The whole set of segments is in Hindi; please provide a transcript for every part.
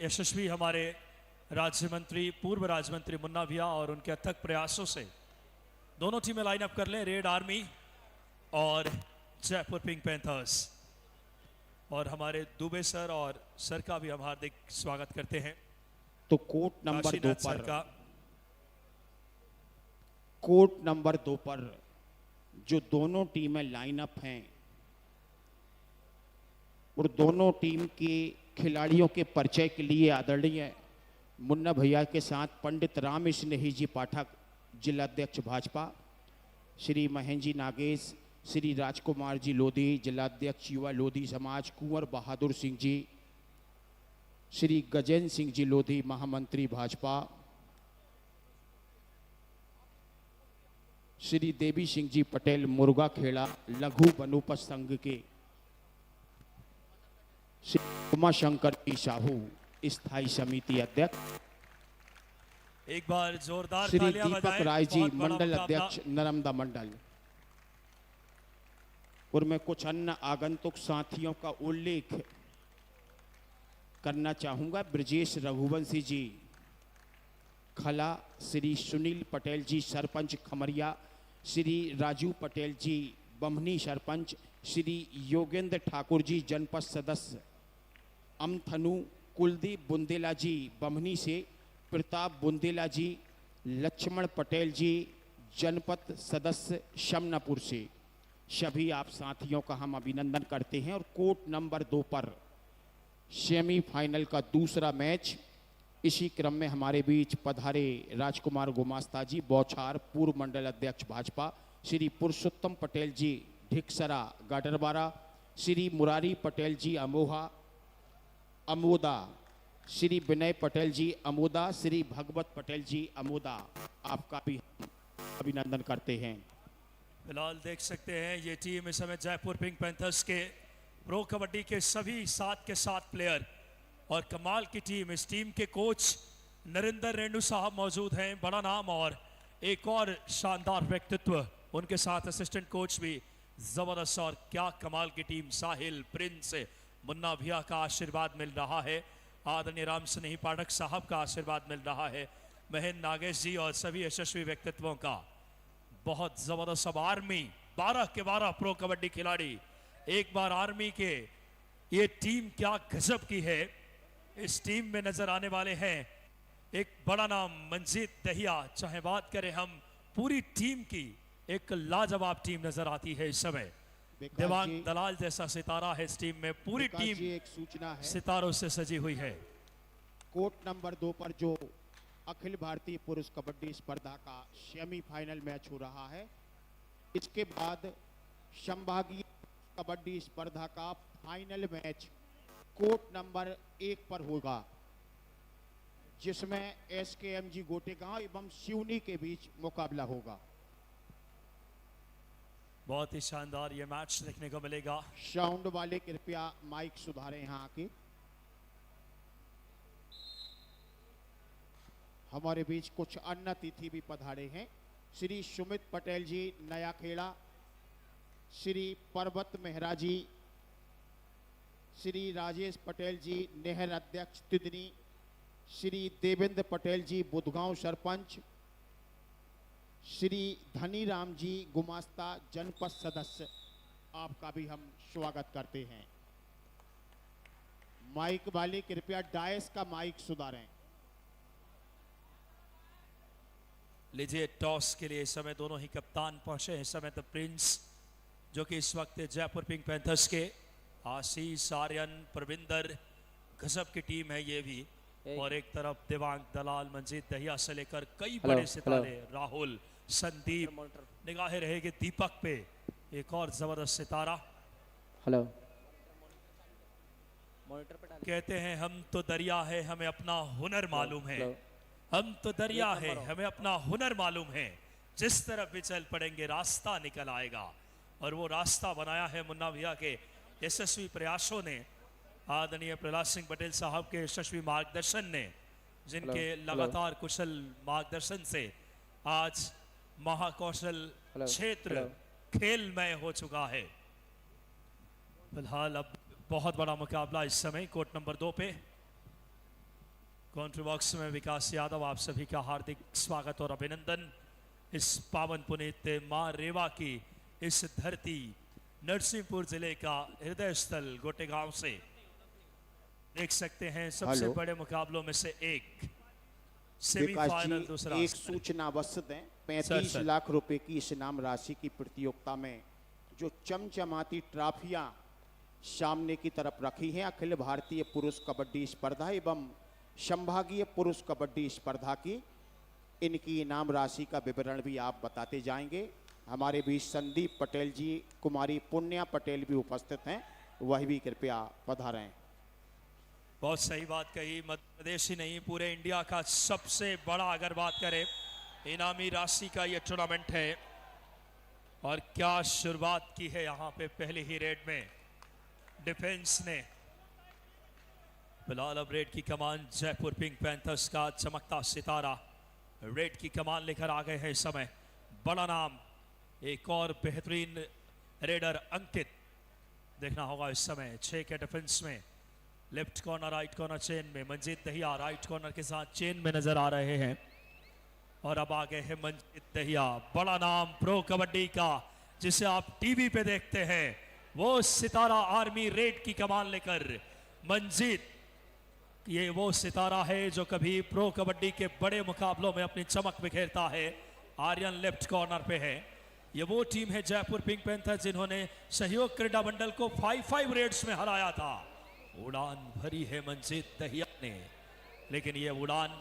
यशस्वी हमारे राज्य मंत्री, पूर्व राज्य मंत्री मुन्ना भैया और उनके अथक प्रयासों से दोनों टीमें लाइन अप कर लें, रेड आर्मी और जयपुर पिंक पैंथर्स। और हमारे दुबे सर और सर का भी हम हार्दिक स्वागत करते हैं। तो कोर्ट नंबर 2 सर पर, का कोर्ट नंबर 2 पर जो दोनों टीमें लाइन अप हैं और दोनों टीम के खिलाड़ियों के परिचय के लिए आदरणीय मुन्ना भैया के साथ पंडित राम स्नेही जी पाठक, जिलाध्यक्ष भाजपा, श्री महेंद्र जी नागेश, श्री राजकुमार जी लोधी, जिलाध्यक्ष युवा लोधी समाज, कुंवर बहादुर सिंह जी, श्री गजेंद्र सिंह जी लोधी, महामंत्री भाजपा, श्री देवी सिंह जी पटेल, मुर्गा खेड़ा लघु वनोपज संघ के, श्री उमाशंकर जी साहू, स्थायी समिति अध्यक्ष, एक बार जोरदार श्री तालियां दीपक बजाएं। राय जी, बहुत बड़ा मंडल मुकाबला। अध्यक्ष नर्मदा मंडल। और मैं कुछ अन्य आगंतुक साथियों का उल्लेख करना चाहूंगा। ब्रजेश रघुवंशी जी खला, श्री सुनील पटेल जी सरपंच खमरिया, श्री राजू पटेल जी बमनी सरपंच, श्री योगेंद्र ठाकुर जी जनपद सदस्य अमथनु, कुलदीप बुंदेला जी बमनी से, प्रताप बुंदेला जी, लक्ष्मण पटेल जी जनपद सदस्य शमनापुर से, सभी आप साथियों का हम अभिनंदन करते हैं। और कोर्ट नंबर 2 पर सेमीफाइनल का दूसरा मैच, इसी क्रम में हमारे बीच पधारे राजकुमार गुमास्ता जी बौछार, पूर्व मंडल अध्यक्ष भाजपा, श्री पुरुषोत्तम पटेल जी ढिकसरा गाडरवारा, श्री मुरारी पटेल जी अमोहा अमोदा, श्री विनय पटेल जी अमोदा, श्री भगवत पटेल जी अमोदा, आपका भी अभिनंदन करते हैं। फिलहाल देख सकते हैं ये टीम इस समय जयपुर पिंक पैंथर्स के प्रो कबड्डी के सभी 7 के 7 प्लेयर और कमाल की टीम। इस टीम के कोच नरेंद्र रेणु साहब मौजूद हैं, बड़ा नाम, और एक और शानदार व्यक्तित्व उनके साथ असिस्टेंट कोच भी जबरदस्त। और क्या कमाल की टीम, साहिल, प्रिंस, मुन्ना भैया का आशीर्वाद मिल रहा है, आदरणीय राम स्नेही पाठक साहब का आशीर्वाद मिल रहा है, महेंद्र नागेश जी और सभी यशस्वी व्यक्तित्वों का बहुत जबरदस्त। अब आर्मी 12 के 12 प्रो कबड्डी खिलाड़ी, एक बार आर्मी के ये टीम क्या गजब की है। इस टीम में नजर आने वाले हैं एक बड़ा नाम मंजीत दहिया, चाहे बात करें हम पूरी टीम की, एक लाजवाब टीम नजर आती है इस समय। देवांग दलाल जैसा सितारा है इस टीम में, पूरी टीम एक सूचना है, सितारों से सजी हुई है। कोर्ट नंबर 2 पर जो अखिल भारतीय पुरुष कबड्डी स्पर्धा का सेमीफाइनल मैच हो रहा है, इसके बाद संभागीय कबड्डी स्पर्धा का फाइनल मैच कोर्ट नंबर 1 पर होगा, जिसमें SKMG गोटेगांव एवं सिवनी के बीच मुकाबला होगा। बहुत ही शानदार ये मैच देखने को मिलेगा। साउंड वाले कृपया माइक सुधारें यहाँ आके। हमारे बीच कुछ अन्य अतिथि भी पधारे हैं, श्री सुमित पटेल जी नया खेड़ा, श्री पर्वत मेहरा जी, श्री राजेश पटेल जी नेहर अध्यक्ष तिदनी, श्री देवेंद्र पटेल जी बुधगांव सरपंच, श्री धनीराम जी गुमास्ता जनपद सदस्य, आपका भी हम स्वागत करते हैं। माइक वाले कृपया डायस का माइक सुधारें। लीजिए, टॉस के लिए इस समय दोनों ही कप्तान पहुंचे हैं। इस समय तो प्रिंस जो कि इस वक्त जयपुर पिंक पैंथर्स के, आशीष, आर्यन, प्रविंदर, गजब की टीम है ये भी, और एक तरफ देवांग दलाल, मंजीत दहिया से लेकर कई बड़े सितारे, राहुल, संदीप, निगाहें रहेगी दीपक पे, एक और जबरदस्त सितारा। हेलो, कहते हैं हम तो दरिया है हमें अपना हुनर मालूम है, हम तो दरिया है हमें अपना हुनर मालूम है, जिस तरफ भी चल पड़ेंगे रास्ता निकल आएगा। और वो रास्ता बनाया है मुन्ना भैया के यशस्वी प्रयासों ने, आदरणीय प्रहलाद सिंह पटेल साहब के यशस्वी मार्गदर्शन ने, जिनके लगातार कुशल मार्गदर्शन से आज महाकौशल क्षेत्र खेलमय हो चुका है। फिलहाल अब बहुत बड़ा मुकाबला इस समय कोर्ट नंबर 2 पे। काउंट्री बॉक्स में विकास यादव, आप सभी का हार्दिक स्वागत और अभिनंदन। इस पावन पुनीत मां रेवा की इस धरती नरसिंहपुर जिले का हृदय स्थल गोटेगांव से देख सकते हैं सबसे हेलो। बड़े मुकाबलों में से एक विकास सेमीफाइनल दूसरा जी, एक स्थल। सूचना अवश्य दें। Sir, 35 sir. लाख रुपए की इस इनाम राशि की प्रतियोगिता में जो चमचमाती ट्रॉफियां सामने की तरफ रखी हैं, अखिल भारतीय पुरुष कबड्डी स्पर्धा एवं संभागीय पुरुष कबड्डी स्पर्धा की, इनकी इनाम राशि का विवरण भी आप बताते जाएंगे। हमारे बीच संदीप पटेल जी, कुमारी पुण्या पटेल भी उपस्थित हैं, वह भी कृपया पधारें। बहुत सही बात कही। मध्य प्रदेश ही नहीं, पूरे इंडिया का सबसे बड़ा अगर बात करें इनामी राशि का ये टूर्नामेंट है। और क्या शुरुआत की है यहाँ पे पहले ही रेड में डिफेंस ने। फिलहाल अब रेड की कमान जयपुर पिंक पैंथर्स का चमकता सितारा रेड की कमान लेकर आ गए हैं इस समय। बड़ा नाम, एक और बेहतरीन रेडर अंकित देखना होगा इस समय। 6 के डिफेंस में, left corner right corner chain में मंजीत दहिया राइट कॉर्नर के साथ चेन में नजर आ रहे हैं। और अब आ गए हैं मंजीत दहिया, बड़ा नाम प्रो कबड्डी का, जिसे आप टीवी पे देखते हैं। वो सितारा आर्मी रेड की कमान लेकर मंजीत, ये वो सितारा है जो कभी प्रो कबड्डी के बड़े मुकाबलों में अपनी चमक बिखेरता है। आर्यन लेफ्ट कॉर्नर पे है। ये वो टीम है जयपुर पिंक पैंथर जिन्होंने सहयोग क्रीडा मंडल को 5-5 रेड्स में हराया था। उड़ान भरी है मंजीत दहिया ने, लेकिन ये उड़ान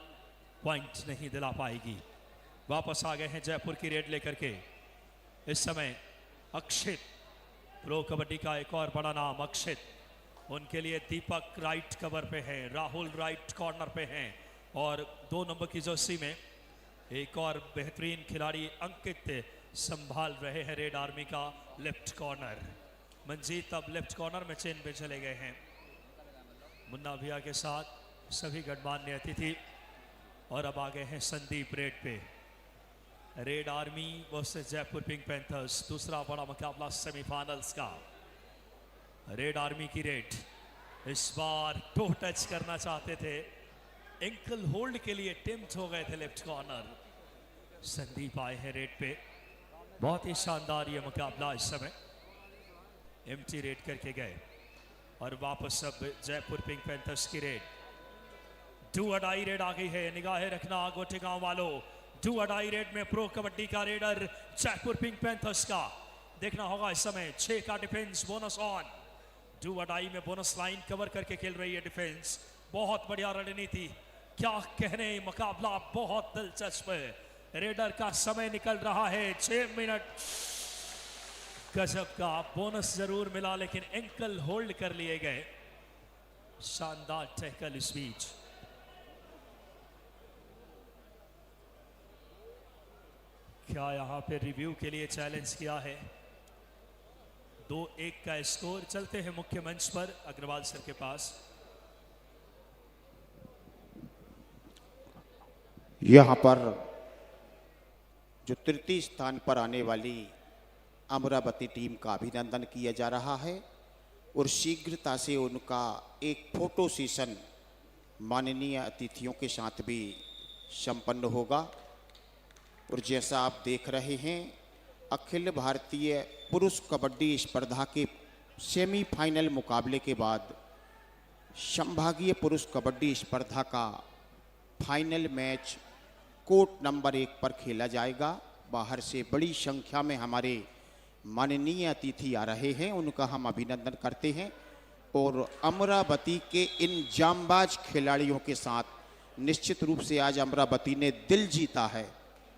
पॉइंट नहीं दिला पाएगी। वापस आ गए हैं जयपुर की रेड लेकर के। इस समय अक्षित, प्रो कबड्डी का एक और बड़ा नाम अक्षित, उनके लिए दीपक राइट कवर पे है, राहुल राइट कॉर्नर पे हैं। और 2 नंबर की जर्सी में एक और बेहतरीन खिलाड़ी अंकित संभाल रहे हैं रेड आर्मी का लेफ्ट कॉर्नर। मंजीत अब लेफ्ट कॉर्नर में चेन पे चले गए हैं मुन्ना भैया के साथ सभी गणमान्य अतिथि। और अब आ गए हैं संदीप रेड पे। Red army versus Jaipur pink panthers, दूसरा बड़ा मुकाबला सेमीफाइनल्स का। रेड आर्मी की रेड इस बार टो टच करना चाहते थे, एंकल होल्ड के लिए टेम्प्ट हो गए थे लेफ्ट कॉर्नर। संदीप आए हैं रेड पे। बहुत ही शानदार ये मुकाबला इस समय। एम्प्टी रेड करके गए और वापस अब जयपुर पिंक पैंथर्स की रेड। डू अडाई रेड आ गई है, निगाहें रखना गोटेगांव वालों। डू अडाई रेड में प्रो कबड्डी का रेडर जयपुर पिंक पैंथर्स का देखना होगा इस समय। 6 का डिफेंस बोनस ऑन। डू अडाई में बोनस लाइन कवर करके खेल रही है डिफेंस। बहुत बढ़िया रणनीति, क्या कहने, मुकाबला बहुत दिलचस्प है। रेडर का समय निकल रहा है, 6 मिनट। गजब का बोनस जरूर मिला, लेकिन एंकल होल्ड कर लिए गए। शानदार टैकल इस बीच। क्या यहां पे रिव्यू के लिए चैलेंज किया है। 2-1 का स्कोर। चलते हैं मुख्य मंच पर अग्रवाल सर के पास। यहाँ पर जो तृतीय स्थान पर आने वाली अमरावती टीम का अभिनंदन किया जा रहा है और शीघ्रता से उनका एक फोटो सेशन माननीय अतिथियों के साथ भी संपन्न होगा। और जैसा आप देख रहे हैं, अखिल भारतीय पुरुष कबड्डी स्पर्धा के सेमीफाइनल मुकाबले के बाद संभागीय पुरुष कबड्डी स्पर्धा का फाइनल मैच कोर्ट नंबर 1 पर खेला जाएगा। बाहर से बड़ी संख्या में हमारे माननीय अतिथि आ रहे हैं, उनका हम अभिनंदन करते हैं। और अमरावती के इन जांबाज खिलाड़ियों के साथ निश्चित रूप से आज अमरावती ने दिल जीता है।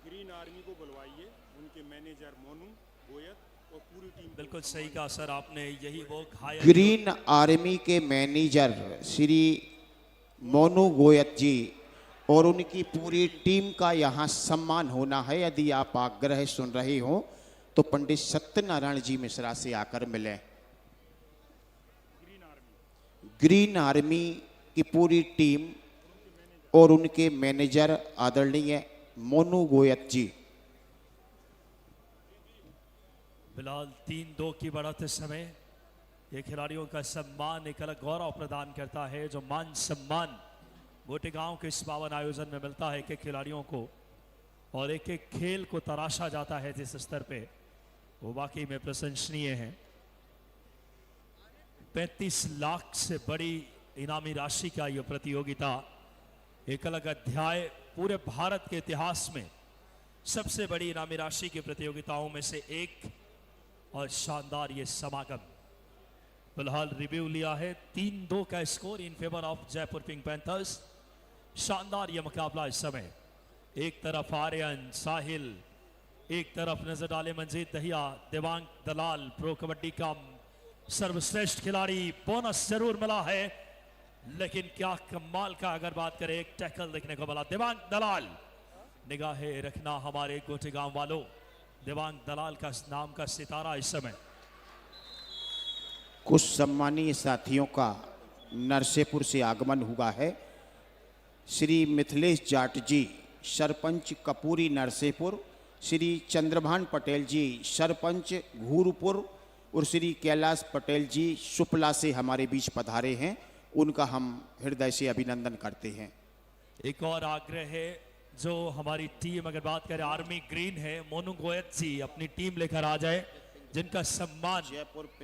ग्रीन आर्मी को बुलवाइए, उनके मैनेजर मोनू गोयत और पूरी टीम। बिल्कुल सही कहा सर आपने, यही वो घायल ग्रीन आर्मी के मैनेजर श्री मोनू गोयत जी और उनकी पूरी टीम का यहाँ सम्मान होना है। यदि आप आग्रह सुन रहे हो तो पंडित सत्यनारायण जी मिश्रा से आकर मिलें। ग्रीन आर्मी की पूरी टीम और उनके मैनेजर आदरणीय मोनू गोयत जी। फिलहाल 3-2 की बढ़त इस समय। ये खिलाड़ियों का सम्मान एक अलग गौरव प्रदान करता है, जो मान सम्मान गोटेगांव के इस पावन आयोजन में मिलता है कि खिलाड़ियों को और एक एक खेल को तराशा जाता है जिस स्तर पे, वो वाकई में प्रशंसनीय है। 35 लाख से बड़ी इनामी राशि का यह प्रतियोगिता, एक अलग अध्याय, पूरे भारत के इतिहास में सबसे बड़ी इनामी राशि की प्रतियोगिताओं में से एक, और शानदार ये समागम। फिलहाल रिव्यू लिया है 3-2 का score in favour of Jaipur pink panthers. शानदार ये मुकाबला इस समय, एक तरफ आर्यन साहिल, एक तरफ नजर डाले मंजीत दहिया, देवांग दलाल प्रो कबड्डी का सर्वश्रेष्ठ खिलाड़ी, बोनस जरूर मिला है, लेकिन क्या कमाल का अगर बात करें, एक टैकल देखने को मिला। देवांग दलाल, निगाहें रखना हमारे गोटेगांव वालों, देवांग दलाल का नाम का सितारा इस समय। कुछ सम्मानीय साथियों का नरसेपुर से आगमन हुआ है। श्री मिथिलेश जाट जी सरपंच कपूरी नरसेपुर, श्री चंद्रभान पटेल जी सरपंच घूरपुर और श्री कैलाश पटेल जी सुपला से हमारे बीच पधारे हैं। उनका हम हृदय से अभिनंदन करते हैं। एक और आग्रह है, जो हमारी टीम अगर बात करें आर्मी ग्रीन है, मोनू गोयत जी अपनी टीम लेकर आ जाए, जिनका सम्मान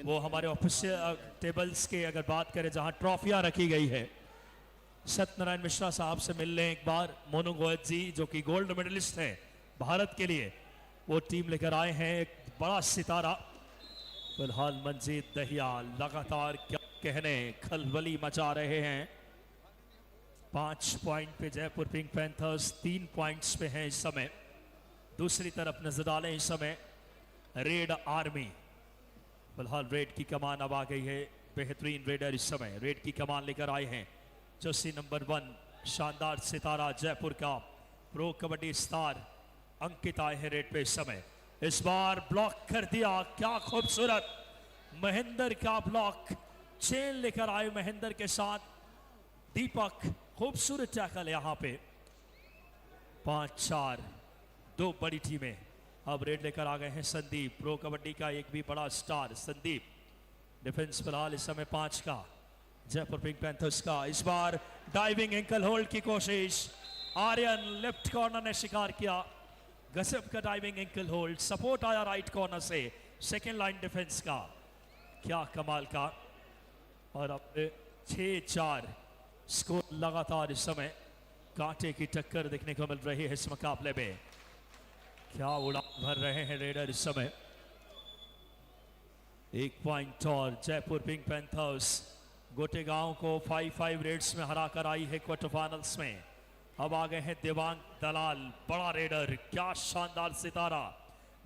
वो हमारे ऑफिशियल टेबल्स के अगर बात करें जहां ट्रॉफियां रखी गई है, सत्यनारायण मिश्रा साहब से मिल लें एक बार। मोनू गोयत जी जो कि गोल्ड मेडलिस्ट हैं भारत के लिए, वो टीम लेकर आए हैं, एक बड़ा सितारा। फिलहाल मंजीत दहिया लगातार क्या कहने खलबली मचा रहे हैं। 5 पॉइंट पे जयपुर पिंक पैंथर्स, 3 पॉइंट्स पे हैं इस समय। दूसरी तरफ नजर डालें इस समय रेड आर्मी, फिलहाल रेड की कमान अब आ गई है, बेहतरीन रेडर इस समय रेड की कमान लेकर आए हैं। जर्सी नंबर 1 शानदार सितारा जयपुर का प्रो कबड्डी स्टार अंकित आए हैं रेड पे इस समय। इस बार ब्लॉक कर दिया, क्या खूबसूरत महेंद्र का ब्लॉक, चेन लेकर आए महेंद्र के साथ दीपक, खूबसूरत टैकल यहां पे। 5-4 2 बड़ी टीमें अब रेड लेकर आ गए हैं। संदीप प्रो कबड्डी का एक भी बड़ा स्टार, संदीप डिफेंस फिलहाल इस समय 5 का जयपुर पिंक पैंथर्स का। इस बार डाइविंग एंकल होल्ड की कोशिश, आर्यन लेफ्ट कॉर्नर ने शिकार किया, गजब का डाइविंग एंकल होल्ड, सपोर्ट आया राइट कॉर्नर से, सेकेंड लाइन डिफेंस का, क्या कमाल का। और अब 6-4 स्कोर लगातार इस समय कांटे की टक्कर देखने को मिल रही है इस मुकाबले में। क्या उड़ान भर रहे हैं रेडर इस समय। 1 पॉइंट और जयपुर पिंक पैंथर्स गोटेगांव को 5-5 रेड्स में हरा कर आई है क्वार्टर फाइनल्स में। अब आ गए हैं देवांग दलाल, बड़ा रेडर, क्या शानदार सितारा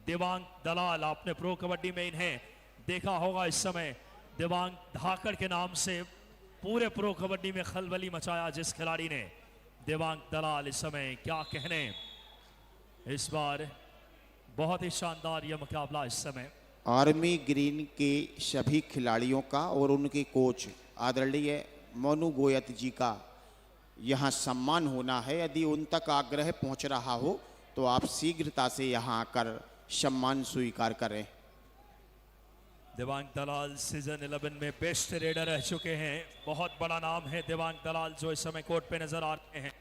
देवांग दलाल। आपने प्रो कबड्डी में इन्हें देखा होगा इस समय देवांग धाकड़ के नाम से पूरे प्रो कबड्डी में खलबली मचाया जिस खिलाड़ी ने। देवांग दलाल इस समय क्या कहने, इस बार बहुत ही शानदार यह मुकाबला इस समय। आर्मी ग्रीन के सभी खिलाड़ियों का और उनके कोच आदरणीय मोनू गोयत जी का यहाँ सम्मान होना है। यदि उन तक आग्रह पहुँच रहा हो तो आप शीघ्रता से यहाँ आकर सम्मान स्वीकार करें। देवांग दलाल सीजन 11 में बेस्ट रेडर रह चुके हैं, बहुत बड़ा नाम है देवांग दलाल जो इस समय कोर्ट पे नजर आ रहे हैं,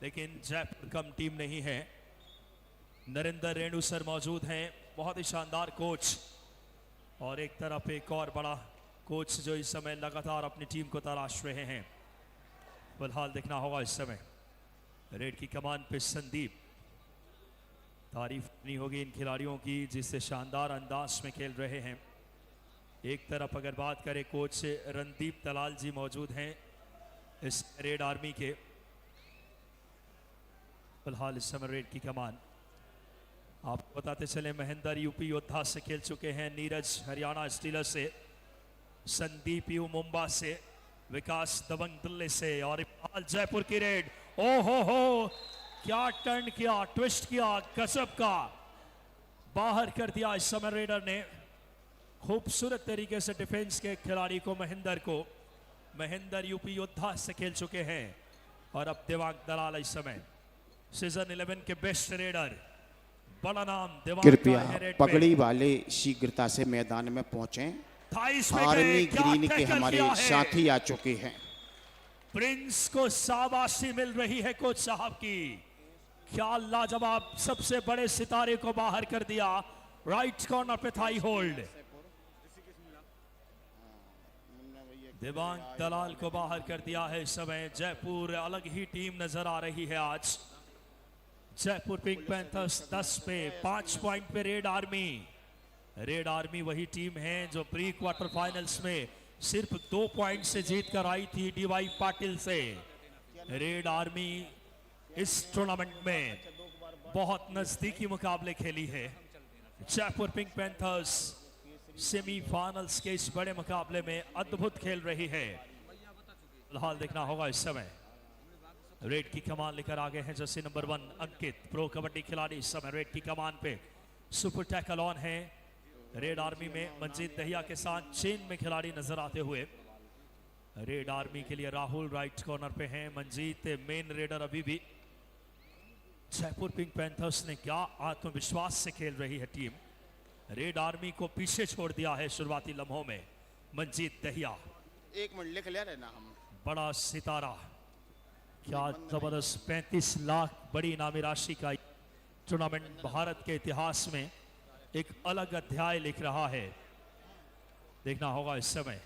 लेकिन जयपुर कम टीम नहीं है। नरेंद्र रेणु सर मौजूद हैं, बहुत ही शानदार कोच, और एक तरफ एक और बड़ा कोच जो इस समय लगातार अपनी टीम को तलाश रहे हैं। फिलहाल देखना होगा इस समय रेड की कमान पे संदीप, तारीफ नहीं होगी इन खिलाड़ियों की जिससे शानदार अंदाज में खेल रहे हैं। एक तरफ अगर बात करें कोच से रणदीप दलाल जी मौजूद हैं इस रेड आर्मी के। फिलहाल इस समय रेड की कमान आपको बताते चले महेंद्र यूपी योद्धा से खेल चुके हैं, नीरज हरियाणा स्टीलर से, संदीप यू मुंबई से, विकास दबंग दिल्ली से, और जयपुर की रेड। ओ हो क्या टर्न किया, ट्विस्ट किया, गजब का बाहर कर दिया इस समय रेडर ने। खूबसूरत तरीके से डिफेंस के खिलाड़ी को महेंद्र यूपी योद्धा से खेल चुके हैं, और अब देवांग दलाल इस समय सीजन 11 के बेस्ट रेडर, बड़ा नाम देवांग। कृपया पगड़ी वाले शीघ्रता से मैदान में पहुंचे। आर्मी ग्रीन के हमारे साथी आ चुके हैं। प्रिंस को शाबाशी मिल रही है कोच साहब की। क्या लाजवाब, सबसे बड़े सितारे को बाहर कर दिया। राइट कॉर्नर पे थाई होल्ड। दिवांग दलाल को बाहर कर दिया है इस समय। जयपुर अलग ही टीम नजर आ रही है आज। जयपुर पिंक पैंथर्स 10 पे 5 पॉइंट पे रेड आर्मी। रेड आर्मी वही टीम है जो प्री क्वार्टर फाइनल्स में सिर्फ 2 पॉइंट से जीत कर आई थी डीवाई पाटिल से। रेड आर्मी इस टूर्नामेंट में बहुत नजदीकी मुकाबले खेली है। जयपुर पिंक पैंथर्स सेमीफाइनल्स के इस बड़े मुकाबले में अद्भुत खेल रही है। फिलहाल देखना होगा इस समय रेड की कमान लेकर आगे हैं जर्सी नंबर 1 अंकित, प्रो कबड्डी खिलाड़ी। इस समय रेड की कमान पे सुपर टैकल ऑन है। रेड आर्मी में मंजीत दहिया के साथ चेन में खिलाड़ी नजर आते हुए। रेड आर्मी के लिए राहुल राइट कॉर्नर पे हैं, मंजीत मेन रेडर अभी भी। जयपुर पिंक पैंथर्स ने क्या आत्मविश्वास से खेल रही है टीम। रेड आर्मी को पीछे छोड़ दिया है शुरुआती लम्हों में मंजीत दहिया। 1 मिनट लिख ले ना हम। बड़ा सितारा, क्या जबरदस्त 35 लाख बड़ी इनामी राशि का टूर्नामेंट भारत के इतिहास में एक अलग अध्याय लिख रहा है। देखना होगा इस समय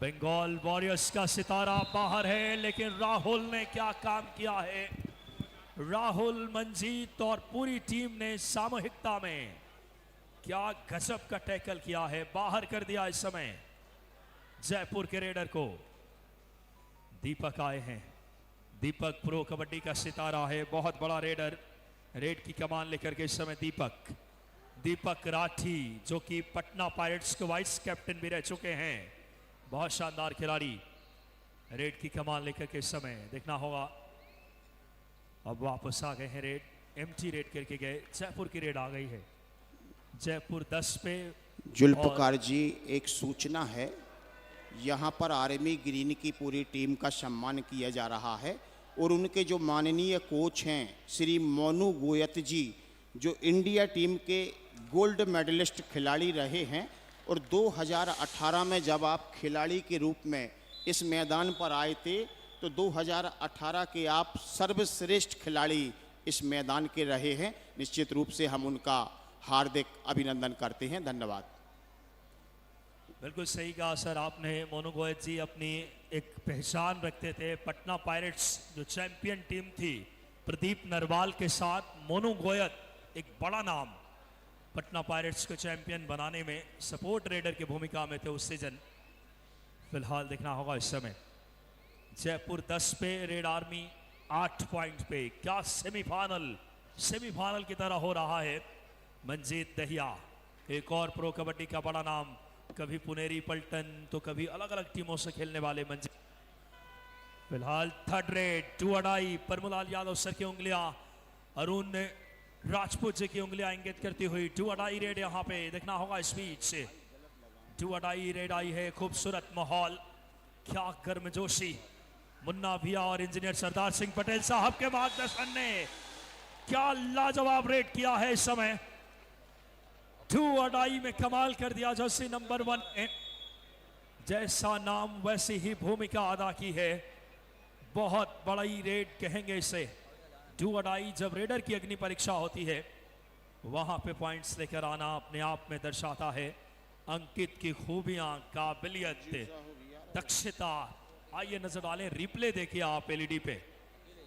बंगाल वॉरियर्स का सितारा बाहर है, लेकिन राहुल ने क्या काम किया है। राहुल, मंजीत और पूरी टीम ने सामूहिकता में क्या गजब का टैकल किया है। बाहर कर दिया इस समय जयपुर के रेडर को। दीपक आए हैं। दीपक प्रो कबड्डी का सितारा है, बहुत बड़ा रेडर। रेड की कमान लेकर के इस समय दीपक राठी, जो कि पटना पायरेट्स के वाइस कैप्टन भी रह चुके हैं, बहुत शानदार खिलाड़ी। रेड की कमान लेकर के इस समय देखना होगा। अब वापस आ गए हैं रेड, एम्प्टी रेड करके गए। जयपुर की रेड आ गई है। जयपुर 10 पे। जुल्फकार जी, एक सूचना है, यहाँ पर आर्मी ग्रीन की पूरी टीम का सम्मान किया जा रहा है और उनके जो माननीय कोच हैं श्री मोनू गोयत जी, जो इंडिया टीम के गोल्ड मेडलिस्ट खिलाड़ी रहे हैं, और 2018 में जब आप खिलाड़ी के रूप में इस मैदान पर आए थे तो 2018 के आप सर्वश्रेष्ठ खिलाड़ी इस मैदान के रहे हैं। निश्चित रूप से हम उनका हार्दिक अभिनंदन करते हैं। धन्यवाद। बिल्कुल सही कहा सर आपने। मोनू गोयत जी अपनी एक पहचान रखते थे। पटना पायरेट्स जो चैंपियन टीम थी, प्रदीप नरवाल के साथ मोनू गोयत एक बड़ा नाम, पटना पायरेट्स को चैंपियन बनाने में सपोर्ट रेडर की भूमिका में थे उस सीजन। फिलहाल देखना होगा इस समय जयपुर 10 पे, रेड आर्मी 8 पॉइंट पे। क्या सेमीफाइनल की तरह हो रहा है। मंजीत दहिया, एक और प्रो कबड्डी का बड़ा नाम, कभी पुनेरी पलटन तो कभी अलग अलग टीमों से खेलने वाले मंजीत। फिलहाल थर्ड रेड 2 अडाई, परमुलाल यादव सर की उंगलियां, अरुण राजपूत जी की उंगलियां इंगित करती हुई 2 अडाई रेड यहाँ पे देखना होगा इस बीच से। 2 अडाई रेड आई है। खूबसूरत माहौल, क्या गर्मजोशी। मुन्ना भिया और इंजीनियर सरदार सिंह पटेल साहब के मार्गदर्शन ने क्या लाजवाब रेड किया है इस समय। 2 अडाई में कमाल कर दिया जर्सी नंबर 1 ने। जैसा नाम वैसी ही भूमिका अदा की है। बहुत बड़ी रेड कहेंगे इसे। 2 अडाई जब रेडर की अग्नि परीक्षा होती है, वहां पे पॉइंट्स लेकर आना अपने आप में दर्शाता है अंकित की खूबियां, काबिलियत, दक्षता। आइए नजर डालें, रिप्ले देखिए आप एलईडी पे।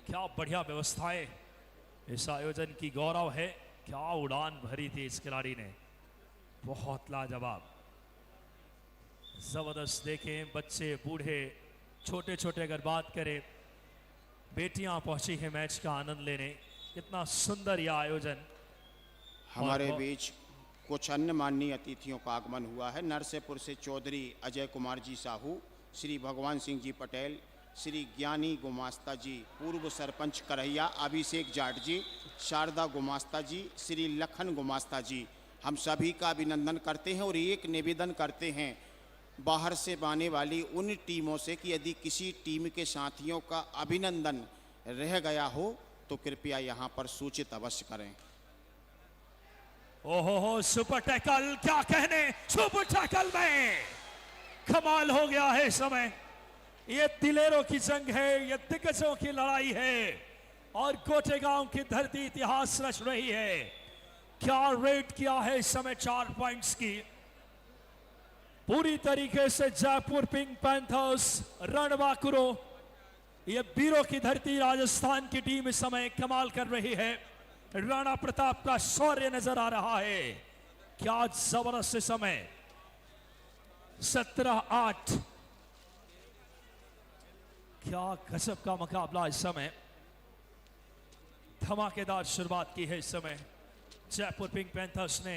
क्या बढ़िया व्यवस्थाएं इस आयोजन की गौरव है। क्या उड़ान भरी थी इस खिलाड़ी ने, बहुत लाजवाब, जबरदस्त। देखें बच्चे, बूढ़े, छोटे छोटे अगर बात करें, बेटियां पहुंची हैं मैच का आनंद लेने। कितना सुंदर यह आयोजन। हमारे बीच कुछ अन्य माननीय अतिथियों का आगमन हुआ है। नरसेपुर से चौधरी अजय कुमार जी साहू, श्री भगवान सिंह जी पटेल, श्री ज्ञानी गुमास्ता जी, पूर्व सरपंच करैया अभिषेक जाट जी, शारदा गुमास्ता जी, श्री लखन गुमास्ता जी, हम सभी का अभिनंदन करते हैं और एक निवेदन करते हैं बाहर से आने वाली उन टीमों से कि यदि किसी टीम के साथियों का अभिनंदन रह गया हो तो कृपया यहाँ पर सूचित अवश्य करें। ओहो, सुपर टैकल, क्या कहने, सुपर टैकल में कमाल हो गया है इस समय। ये दिलेरों की जंग है, ये दिग्गजों की लड़ाई है और गोटेगांव की धरती इतिहास रच रही है। क्या रेट किया है इस समय 4 पॉइंट्स की। पूरी तरीके से जयपुर पिंक पैंथर्स रणबांकुरो, ये वीरों की धरती राजस्थान की टीम इस समय कमाल कर रही है। राणा प्रताप का शौर्य नजर आ रहा है। क्या जबरदस्त समय। 17-8, क्या गजब का मुकाबला इस समय। धमाकेदार शुरुआत की है इस समय। जयपुर पिंक पैंथर्स ने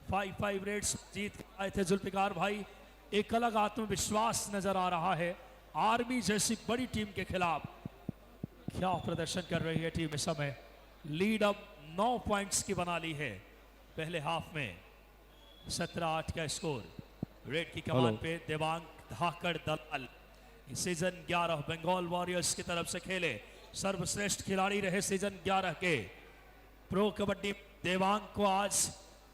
5-5 रेड्स जीत आए थे जुल्फिकार भाई। एक अलग आत्मविश्वास नजर आ रहा है। आर्मी जैसी बड़ी टीम के खिलाफ क्या प्रदर्शन कर रही है टीम इस समय। लीड अब 9 पॉइंट्स की बना ली है पहले हाफ में। 17-8 का स्कोर। रेड की कमान पे देवांग धाकड़ दलाल सीजन 11 बंगाल वॉरियर्स की तरफ से खेले, सर्वश्रेष्ठ खिलाड़ी रहे सीजन 11 के। प्रो कबड्डी देवांग को आज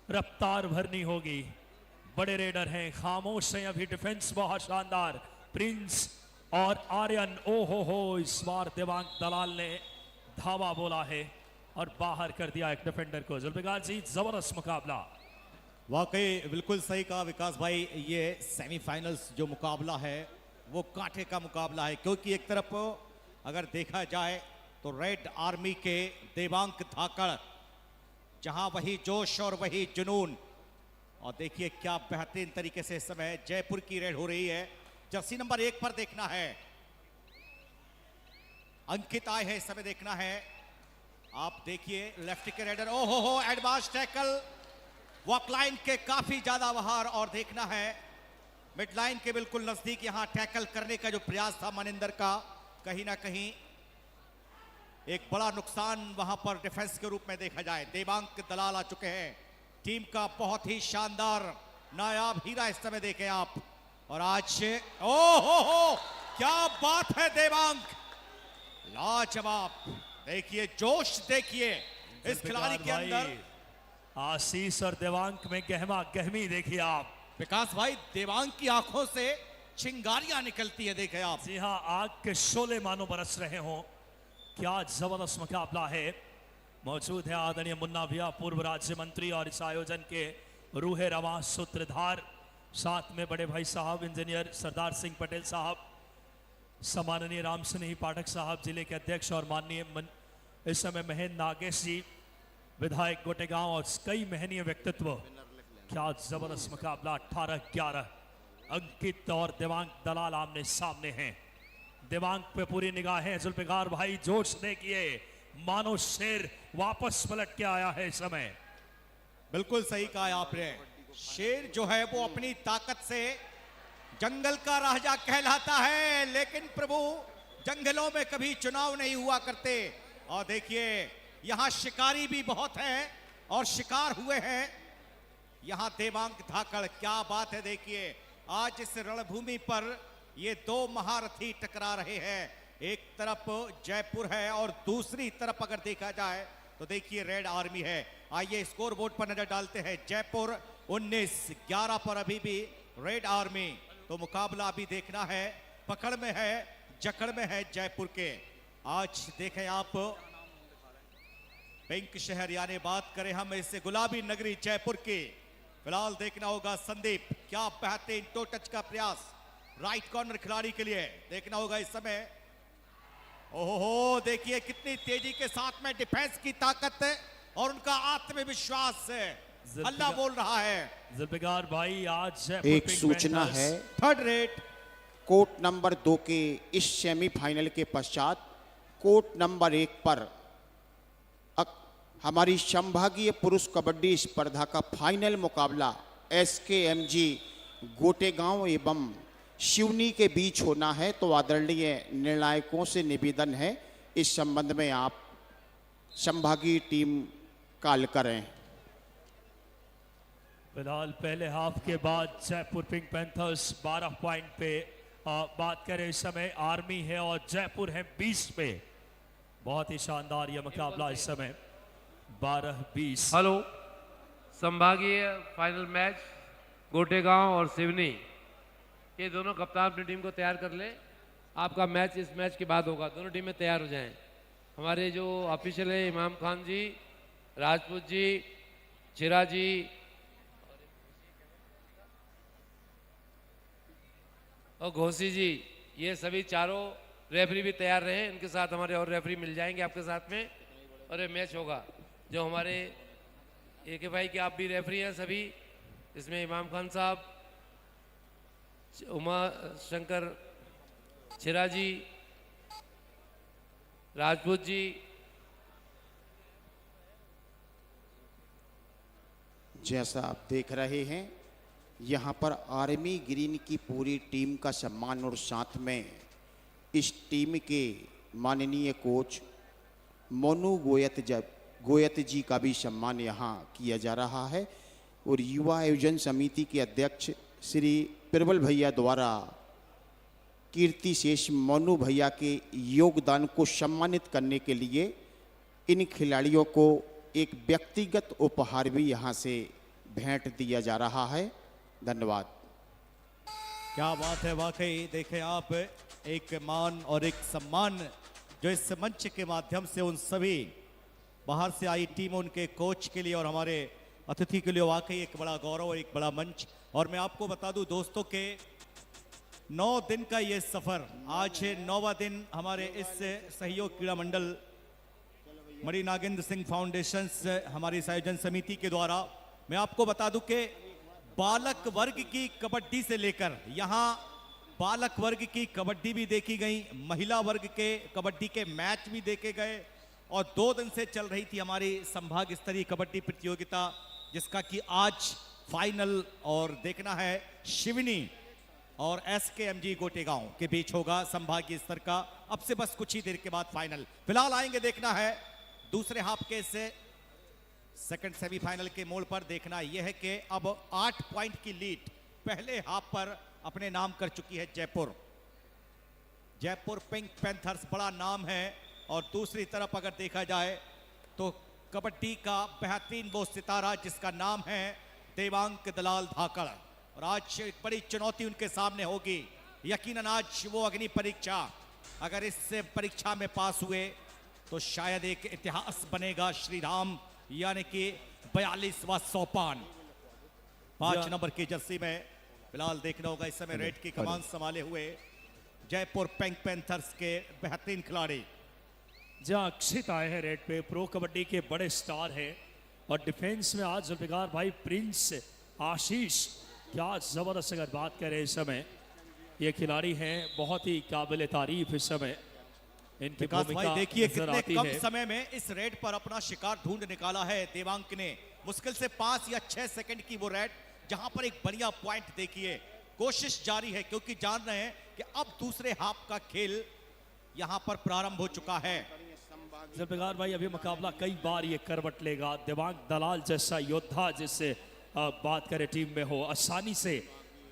रफ्तार भरनी होगी। बड़े रेडर हैं, खामोश हैं अभी। डिफेंस बहुत शानदार। प्रिंस और आर्यन, ओ हो इस बार देवांग दलाल ने धावा बोला है और बाहर कर दिया एक डिफेंडर को। जुल्फिकार जी, जबरदस्त मुकाबला। वाकई बिल्कुल सही कहा विकास भाई। ये सेमीफाइनल्स जो मुकाबला है वो कांटे का मुकाबला है, क्योंकि एक तरफ अगर देखा जाए तो रेड आर्मी के देवांग धाकड़, जहां वही जोश और वही जुनून, और देखिए क्या बेहतरीन तरीके से इस समय जयपुर की रेड हो रही है। जर्सी नंबर 1 पर देखना है, अंकित आए है इस समय देखना है। आप देखिए लेफ्ट के रेडर, ओ हो एडवांस टैकल, वॉक लाइन के काफी ज्यादा बाहर, और देखना है मिड लाइन के बिल्कुल नजदीक यहां टैकल करने का जो प्रयास था मनिंदर का, कहीं ना कहीं एक बड़ा नुकसान वहां पर डिफेंस के रूप में देखा जाए। देवांग दलाल आ चुके हैं, टीम का बहुत ही शानदार नायाब हीरा इस समय देखें आप। और आज ओ हो क्या बात है देवांग, लाजवाब। देखिए जोश, देखिए इस खिलाड़ी के अंदर। आशीष और देवांग में गहमा गहमी देखिए आप। विकास भाई, देवांग की आंखों से चिंगारियां निकलती है, देखें आप। जी हाँ, आग के शोले मानो बरस रहे हों। क्या जबरदस्त मुकाबला है। मौजूद है आदरणीय मुन्ना भैया, पूर्व राज्य मंत्री और इस आयोजन के रूहे रवां सूत्रधार। साथ में बड़े भाई साहब इंजीनियर सरदार सिंह पटेल साहब, सम्माननीय राम सिंह पाठक साहब जिले के अध्यक्ष, और माननीय इस समय महेंद्र नागेश जी विधायक गोटेगांव, और कई महनीय व्यक्तित्व। क्या जबरदस्त मुकाबला। 18-11, अंकित और देवांग दलाल आमने सामने हैं। देवांग पे पूरी निगाहें। जुल्फिकार भाई, जोश देखिए, मानो शेर वापस पलट के आया है इस समय। बिल्कुल सही कहा आपने। शेर जो है वो अपनी ताकत से जंगल का राजा कहलाता है, लेकिन प्रभु जंगलों में कभी चुनाव नहीं हुआ करते। और देखिए यहां शिकारी भी बहुत हैं और शिकार हुए हैं। यहां देवांग धाकड़, क्या बात है। देखिए आज इस रणभूमि पर ये 2 महारथी टकरा रहे हैं। एक तरफ जयपुर है और दूसरी तरफ अगर देखा जाए तो देखिए रेड आर्मी है। आइए स्कोर बोर्ड पर नजर डालते हैं। जयपुर 19-11 पर अभी भी रेड आर्मी। तो मुकाबला अभी देखना है, पकड़ में है, जकड़ में है जयपुर के। आज देखें आप पिंक शहर, यानी बात करें हम इससे गुलाबी नगरी जयपुर की। फिलहाल देखना होगा संदीप, क्या बेहतरीन टो टच का प्रयास राइट कॉर्नर खिलाड़ी के लिए। देखना होगा इस समय, ओहो देखिए कितनी तेजी के साथ में डिफेंस की ताकत है और उनका आत्मविश्वास है, अल्लाह बोल रहा है। जुल्फिकार भाई, आज एक सूचना है, थर्ड रेट कोर्ट नंबर 2 के इस सेमीफाइनल के पश्चात कोर्ट नंबर 1 पर हमारी संभागीय पुरुष कबड्डी स्पर्धा का फाइनल मुकाबला SKMG गोटेगांव एवं शिवनी के बीच होना है। तो आदरणीय निर्णायकों से निवेदन है इस संबंध में आप संभागीय टीम कॉल करें। फिलहाल पहले हाफ के बाद जयपुर पिंक पैंथर्स 12 पॉइंट पे बात करें इस समय आर्मी है और जयपुर है 20 पे। बहुत ही शानदार यह मुकाबला इस समय 12-20। हेलो, संभागीय फाइनल मैच गोटेगांव और सिवनी, ये दोनों कप्तान अपनी टीम को तैयार कर ले। आपका मैच इस मैच के बाद होगा। दोनों टीमें तैयार हो जाएं। हमारे जो ऑफिशियल है इमाम खान जी, राजपूत जी, चिरा जी और घोसी जी, ये सभी चारों रेफरी भी तैयार रहे। इनके साथ हमारे और रेफरी मिल जाएंगे आपके साथ में, और ये मैच होगा। जो हमारे एक भाई के आप भी रेफरी हैं सभी, इसमें इमाम खान साहब, उमा शंकर चिरा जी, राजपूत जी, जैसा आप देख रहे हैं यहाँ पर आर्मी ग्रीन की पूरी टीम का सम्मान और साथ में इस टीम के माननीय कोच मोनू गोयत जी का भी सम्मान यहाँ किया जा रहा है। और युवा आयोजन समिति के अध्यक्ष श्री प्रबल भैया द्वारा कीर्ति शेष मोनू भैया के योगदान को सम्मानित करने के लिए इन खिलाड़ियों को एक व्यक्तिगत उपहार भी यहाँ से भेंट दिया जा रहा है। धन्यवाद। क्या बात है, वाकई देखें आप, एक मान और एक सम्मान जो इस मंच के माध्यम से उन सभी बाहर से आई टीम, उनके कोच के लिए और हमारे अतिथि के लिए वाकई एक बड़ा गौरव, एक बड़ा मंच। और मैं आपको बता दूं दोस्तों के 9 दिन का ये सफर, आज है 9वां दिन हमारे इस सहयोग क्रीड़ा मंडल मणि नागेंद्र सिंह फाउंडेशन हमारी इस आयोजन समिति के द्वारा। मैं आपको बता दूं कि बालक वर्ग की कबड्डी से लेकर यहाँ बालक वर्ग की कबड्डी भी देखी गई, महिला वर्ग के कबड्डी के मैच भी देखे गए, और 2 दिन से चल रही थी हमारी संभाग स्तरीय कबड्डी प्रतियोगिता, जिसका कि आज फाइनल और देखना है शिवनी और SKMG गोटेगांव के बीच होगा संभागीय स्तर का। अब से बस कुछ ही देर के बाद फाइनल फिलहाल आएंगे। देखना है दूसरे हाफ के से सेकंड सेमीफाइनल के मोड़ पर। देखना यह है कि अब 8 पॉइंट की लीड पहले हाफ पर अपने नाम कर चुकी है जयपुर। जयपुर पिंक पैंथर्स बड़ा नाम है, और दूसरी तरफ अगर देखा जाए तो कबड्डी का बेहतरीन वो सितारा जिसका नाम है देवांक दलाल धाकड़। और आज एक बड़ी चुनौती उनके सामने होगी, यकीनन आज वो अग्नि परीक्षा, अगर इस परीक्षा में पास हुए तो शायद एक इतिहास बनेगा श्री राम, यानी कि 42वां सोपान। 5 नंबर की जर्सी में फिलहाल देखना होगा इस समय रेड की कमान संभाले हुए जयपुर पिंक पैंथर्स के बेहतरीन खिलाड़ी। जहां अक्षित आए हैं रेड पे, प्रो कबड्डी के बड़े स्टार हैं, और डिफेंस में आज जुल्फिकार भाई प्रिंस आशीष, क्या जबरदस्त अगर बात करें इस समय ये खिलाड़ी हैं, बहुत ही काबिल तारीफ इस समय इनकी भूमिका देखिए नजर कितने आती कम है। समय में इस रेड पर अपना शिकार ढूंढ निकाला है देवांक ने। मुश्किल से 5 या 6 सेकंड की वो रेड, जहां पर एक बढ़िया पॉइंट देखिए। कोशिश जारी है क्योंकि जान रहे हैं कि अब दूसरे हाफ का खेल यहां पर प्रारंभ हो चुका है। जुल्फिकार भाई अभी मुकाबला कई बार ये करवट लेगा। देवांग दलाल जैसा योद्धा जिससे बात करें टीम में हो, आसानी से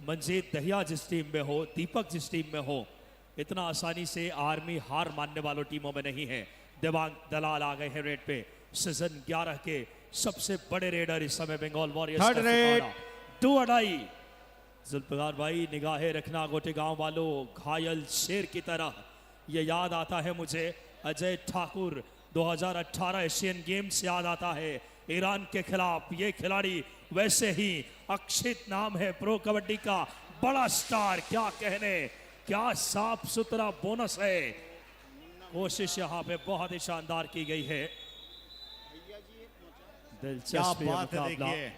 मंजीत दहिया जिस टीम में हो, दीपक जिस टीम में हो, इतना आसानी से आर्मी हार मानने वालों टीमों में नहीं है। देवांग दलाल आ गए हैं रेड पे, सीजन 11 के सबसे बड़े रेडर इस समय Bengal warriors. Third raid 2-2 Zulfikar भाई निगाहें रखना गोटेगांव वालों, घायल शेर की तरह। ये याद आता है मुझे अजय ठाकुर 2018 एशियन गेम्स याद आता है, ईरान के खिलाफ ये खिलाड़ी वैसे ही अक्षित नाम है प्रो कबड्डी का, बड़ा स्टार, क्या कहने, क्या साफ सुथरा बोनस है। कोशिश यहाँ पे बहुत ही शानदार की गई है। क्या दिलचस्प बात है, मुकाबला। देखिए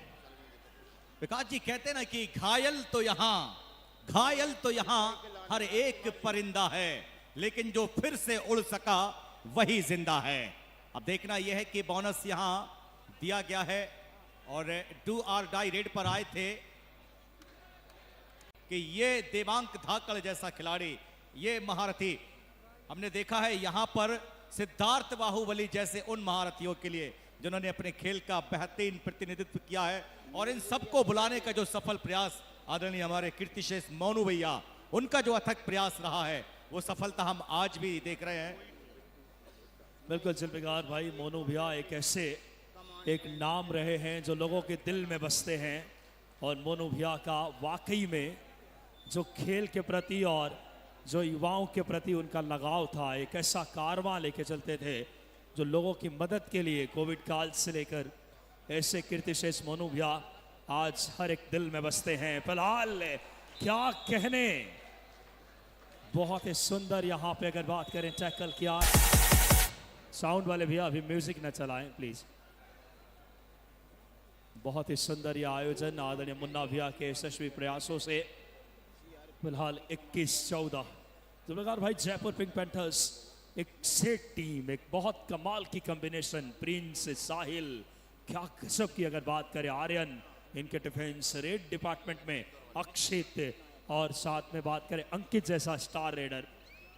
विकास जी कहते ना कि घायल तो यहाँ हर एक परिंदा है, लेकिन जो फिर से उड़ सका वही जिंदा है। अब देखना यह है कि बोनस यहाँ दिया गया है, और डू और डाई रेड पर आए थे कि ये देवांक धाकड़ जैसा खिलाड़ी, ये महारथी हमने देखा है यहाँ पर सिद्धार्थ बाहुबली जैसे उन महारथियों के लिए जिन्होंने अपने खेल का बेहतरीन प्रतिनिधित्व किया है। और इन सबको बुलाने का जो सफल प्रयास आदरणीय हमारे कीर्तिशेष मोनू भैया, उनका जो अथक प्रयास रहा है, वो सफलता हम आज भी देख रहे हैं। बिल्कुल जुल्फिकार भाई, मोनू भैया एक ऐसे एक नाम रहे हैं जो लोगों के दिल में बसते हैं, और मोनू भैया का वाकई में जो खेल के प्रति और जो युवाओं के प्रति उनका लगाव था, एक ऐसा कारवां लेके चलते थे जो लोगों की मदद के लिए कोविड काल से लेकर ऐसे कीर्तिशेष मोनू भैया आज हर एक दिल में बसते हैं। फिलहाल क्या कहने, बहुत ही सुंदर यहाँ पे अगर बात करें टैकल किया। साउंड वाले भैया अभी म्यूजिक न चलाएं प्लीज। बहुत ही सुंदर यह आयोजन आदरणीय मुन्ना भैया के यशस्वी प्रयासों से। फिलहाल 21-14 जुल्फिकार भाई, जयपुर पिंक पैंथर्स एक सेट टीम, एक बहुत कमाल की कॉम्बिनेशन, प्रिंस, साहिल, क्या गजब की अगर बात करें आर्यन, इनके डिफेंस रेड डिपार्टमेंट में अक्षित, और साथ में बात करें अंकित जैसा स्टार रेडर।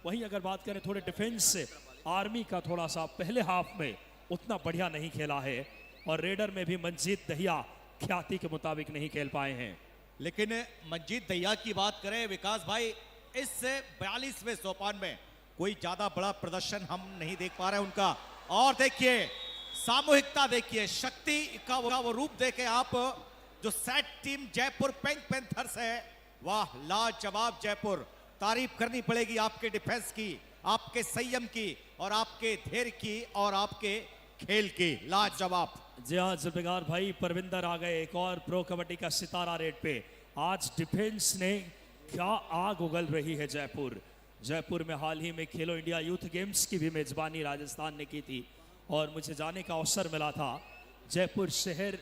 वहीं अगर बात करें थोड़े डिफेंस से, आर्मी का थोड़ा सा पहले हाफ में उतना बढ़िया नहीं खेला है, और रेडर में भी मंजीत दहिया ख्याति के मुताबिक नहीं खेल पाए हैं। लेकिन मंजीत दहिया की बात करें विकास भाई, इस 42वें सोपान में कोई ज्यादा बड़ा प्रदर्शन हम नहीं देख पा रहे हैं उनका। और देखिए सामूहिकता, देखिए शक्ति का वो रूप देखे आप, जो set team Jaipur pink panthers है, वाह लाजवाब जयपुर। तारीफ करनी पड़ेगी आपके डिफेंस की, आपके संयम की, और आपके धैर्य की, और आपके खेल की, लाजवाब। जी हाँ जुल्फिकार भाई, परविंदर आ गए, एक और प्रो कबड्डी का सितारा रेड पे। आज डिफेंस ने क्या आग उगल रही है जयपुर। जयपुर में हाल ही में खेलो इंडिया यूथ गेम्स की भी मेजबानी राजस्थान ने की थी, और मुझे जाने का अवसर मिला था। जयपुर शहर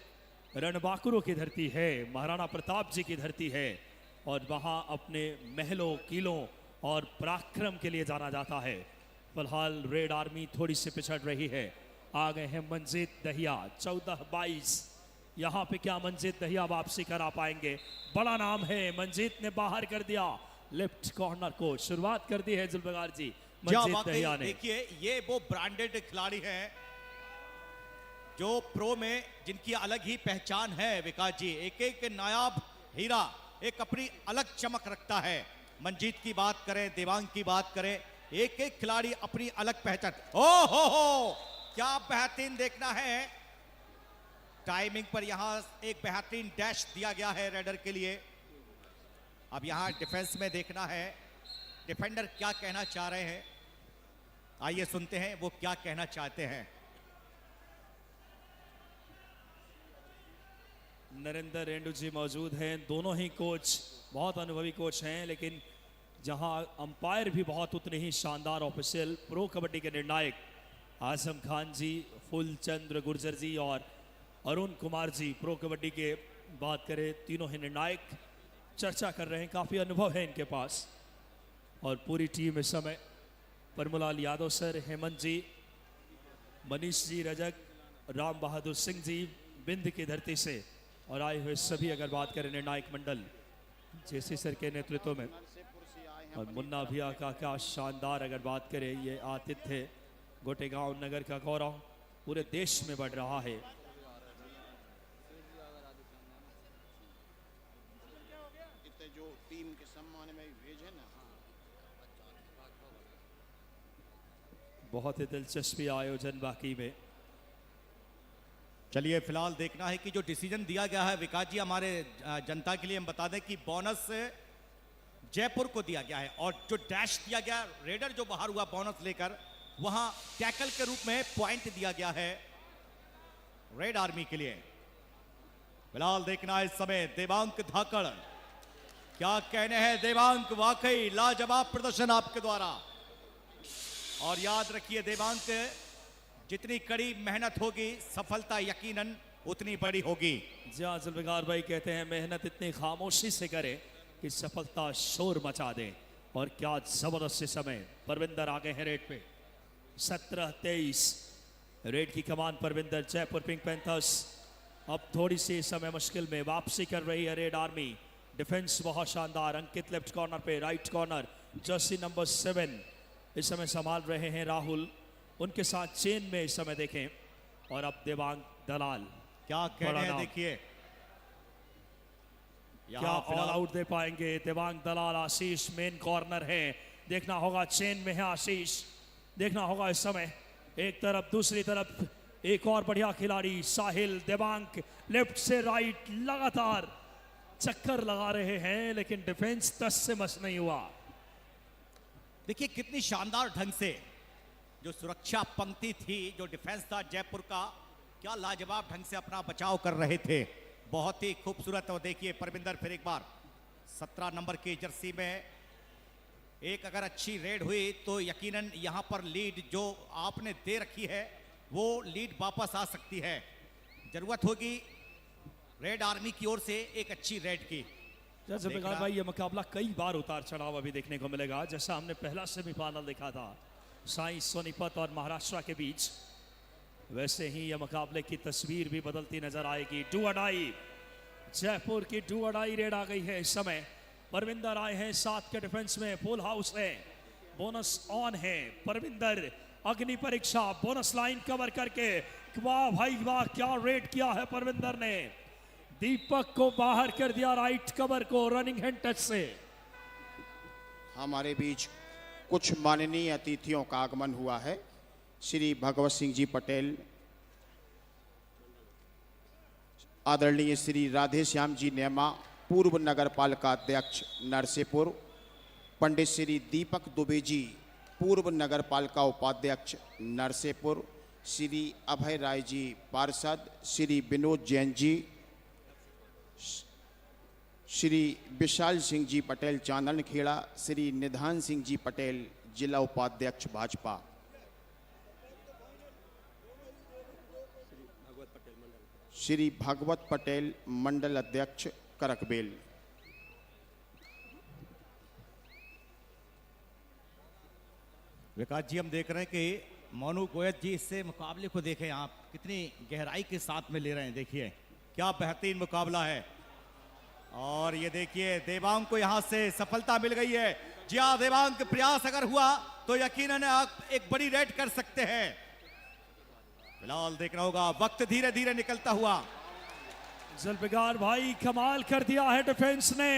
रणबांकुरों की धरती है, महाराणा प्रताप जी की धरती है, और वहाँ अपने महलों, किलों और पराक्रम के लिए जाना जाता है। फिलहाल रेड आर्मी थोड़ी सी पिछड़ रही है। आ गए हैं मंजीत दहिया, 14-22। यहाँ पे क्या मंजीत दहिया वापसी करा पाएंगे? बड़ा नाम है, मंजीत ने बाहर कर दिया लेफ्ट कॉर्नर को, शुरुआत कर दी है जुल्फिकार जी मंजीत दहिया ने। देखिए ये वो ब्रांडेड खिलाड़ी हैं जो प्रो में जिनकी अलग ही पहचान है विकास जी। एक एक नायाब हीरा एक अपनी अलग चमक रखता है। मंजीत की बात करें, देवांग की बात करें, एक एक खिलाड़ी अपनी अलग पहचान। ओ हो क्या बेहतरीन देखना है। टाइमिंग पर यहां एक बेहतरीन डैश दिया गया है रेडर के लिए। अब यहां डिफेंस में देखना है डिफेंडर क्या कहना चाह रहे हैं। आइए सुनते हैं वो क्या कहना चाहते हैं। नरेंद्र रेंडू जी मौजूद हैं। दोनों ही कोच बहुत अनुभवी कोच हैं, लेकिन जहां अंपायर भी बहुत उतने ही शानदार ऑफिशियल, प्रो कबड्डी के निर्णायक आजम खान जी, फूलचंद्र गुर्जर जी और अरुण कुमार जी प्रो कबड्डी के बात करें, तीनों ही निर्णायक चर्चा कर रहे हैं। काफ़ी अनुभव है इनके पास, और पूरी टीम इस समय परमलाल यादव सर, हेमंत जी, मनीष जी रजक, राम बहादुर सिंह जी बिंद की धरती से, और आए हुए सभी अगर बात करें निर्णायक मंडल जेसी सर के नेतृत्व में, और मुन्ना भैया का क्या शानदार अगर बात करें, ये आतिथ्य गोटेगांव नगर का गौरव पूरे देश में बढ़ रहा है। जो टीम के सम्मान में भेजे ना, बहुत ही दिलचस्पी आयोजन बाकी में। चलिए फिलहाल देखना है कि जो डिसीजन दिया गया है विकास जी, हमारे जनता के लिए हम बता दें कि बोनस जयपुर को दिया गया है, और जो डैश दिया गया रेडर जो बाहर हुआ बोनस लेकर, वहां टैकल के रूप में पॉइंट दिया गया है रेड आर्मी के लिए। फिलहाल देखना है इस समय देवांक धाकड़, क्या कहने हैं देवांक, वाकई लाजवाब प्रदर्शन आपके द्वारा। और याद रखिए देवांक, जितनी कड़ी मेहनत होगी सफलता यकीनन उतनी बड़ी होगी। जी हाँ जुल्फिकार भाई कहते हैं मेहनत इतनी खामोशी से करें कि सफलता शोर मचा दे, और क्या जबरदस्त समय। परविंदर आ गए हैं रेड पे, 17-23 रेड की कमान परविंदर। जयपुर पिंक पैंथर्स अब थोड़ी सी समय मुश्किल में वापसी कर रही है रेड आर्मी। डिफेंस बहुत शानदार, अंकित लेफ्ट कॉर्नर पे, राइट कॉर्नर जर्सी नंबर 7 इस समय संभाल रहे हैं राहुल, उनके साथ चेन में इस समय देखें, और अब देवांग दलाल क्या कहने हैं देखिए, क्या ऑल आउट दे पाएंगे देवांग दलाल। आशीष मेन कॉर्नर है, देखना होगा चेन में है आशीष, देखना होगा इस समय एक तरफ, दूसरी तरफ एक और बढ़िया खिलाड़ी साहिल। देवांग लेफ्ट से राइट लगातार चक्कर लगा रहे हैं, लेकिन डिफेंस 10 से मस नहीं हुआ। देखिए कितनी शानदार ढंग से जो सुरक्षा पंक्ति थी, जो डिफेंस था जयपुर का, क्या लाजवाब ढंग से अपना बचाव कर रहे थे, बहुत ही खूबसूरत। और देखिए परविंदर फिर एक बार 17 नंबर की जर्सी में एक अगर अच्छी रेड हुई तो यकीनन यहां पर लीड जो आपने दे रखी है वो लीड वापस आ सकती है। जरूरत होगी रेड आर्मी की ओर से एक अच्छी रेड की। जुल्फिकार भाई ये मुकाबला कई बार उतार चढ़ाव अभी देखने को मिलेगा। जैसा हमने पहला सेमीफाइनल देखा था साई सोनीपत और महाराष्ट्र के बीच, वैसे ही यह मुकाबले की तस्वीर भी बदलती नजर आएगी। डू अडाई, जयपुर की डू अडाई रेड आ गई है इस समय। परविंदर आए हैं 7 के डिफेंस में, फुल हाउस है, बोनस ऑन है। परविंदर अग्नि परीक्षा, बोनस लाइन कवर करके, वाह भाई वाह क्या रेड किया है परविंदर ने। दीपक को बाहर कर दिया राइट कवर को रनिंग हैंड टच से। हमारे बीच कुछ माननीय अतिथियों का आगमन हुआ है। श्री भगवत सिंह जी पटेल, आदरणीय श्री राधे श्याम जी नेमा, पूर्व नगर पालिका अध्यक्ष नरसेपुर, पंडित श्री दीपक दुबे जी, पूर्व नगर पालिका उपाध्यक्ष नरसेपुर, श्री अभय राय जी पार्षद, श्री विनोद जैन जी, श्री विशाल सिंह जी पटेल चांदन खेड़ा, श्री निधान सिंह जी पटेल जिला उपाध्यक्ष भाजपा, श्री भागवत पटेल मंडल अध्यक्ष करकबेल। विकास जी हम देख रहे हैं कि मोनू गोयत जी इससे मुकाबले को देखें आप कितनी गहराई के साथ में ले रहे हैं। देखिए क्या बेहतरीन मुकाबला है। और ये देखिए देवांग को यहां से सफलता मिल गई है। जी हाँ, देवांग का प्रयास अगर हुआ तो यकीनन आप एक बड़ी रेड कर सकते हैं। फिलहाल देखना होगा, वक्त धीरे धीरे निकलता हुआ। जुल्फिकार भाई कमाल कर दिया है डिफेंस ने।